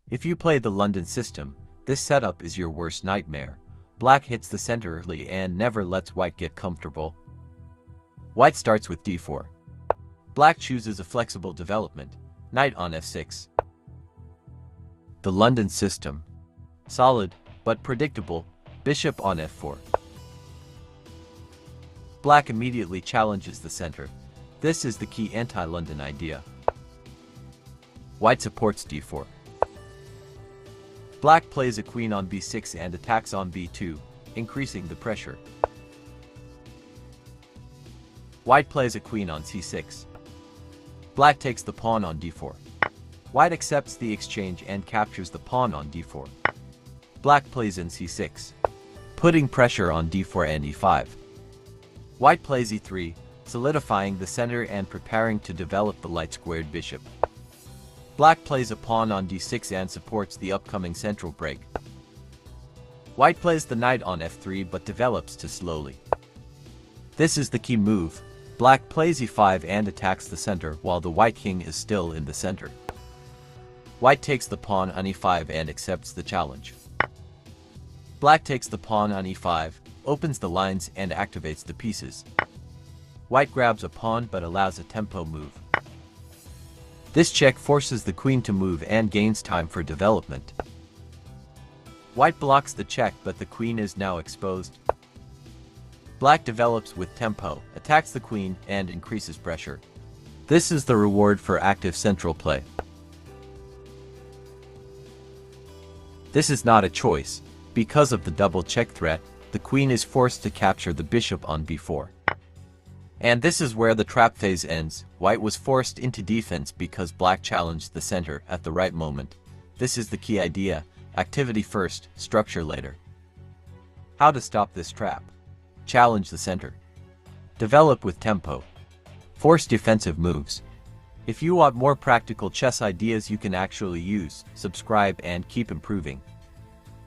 If you play the London system, this setup is your worst nightmare. Black hits the center early and never lets white get comfortable. White starts with d4. Black chooses a flexible development, knight on f6. The London system. Solid, but predictable, bishop on f4. Black immediately challenges the center. This is the key anti-London idea. White supports d4. Black plays a queen on b6 and attacks on b2, increasing the pressure. White plays a queen on c6. Black takes the pawn on d4. White accepts the exchange and captures the pawn on d4. Black plays in c6, putting pressure on d4 and e5. White plays e3, solidifying the center and preparing to develop the light-squared bishop. Black plays a pawn on d6 and supports the upcoming central break. White plays the knight on f3 but develops too slowly. This is the key move. Black plays e5 and attacks the center while the white king is still in the center. White takes the pawn on e5 and accepts the challenge. Black takes the pawn on e5, opens the lines and activates the pieces. White grabs a pawn but allows a tempo move. This check forces the queen to move and gains time for development. White blocks the check but the queen is now exposed. Black develops with tempo, attacks the queen, and increases pressure. This is the reward for active central play. This is not a choice. Because of the double check threat, the queen is forced to capture the bishop on b4. And this is where the trap phase ends. White was forced into defense because black challenged the center at the right moment. This is the key idea: activity first, structure later. How to stop this trap? Challenge the center. Develop with tempo. Force defensive moves. If you want more practical chess ideas you can actually use, subscribe and keep improving.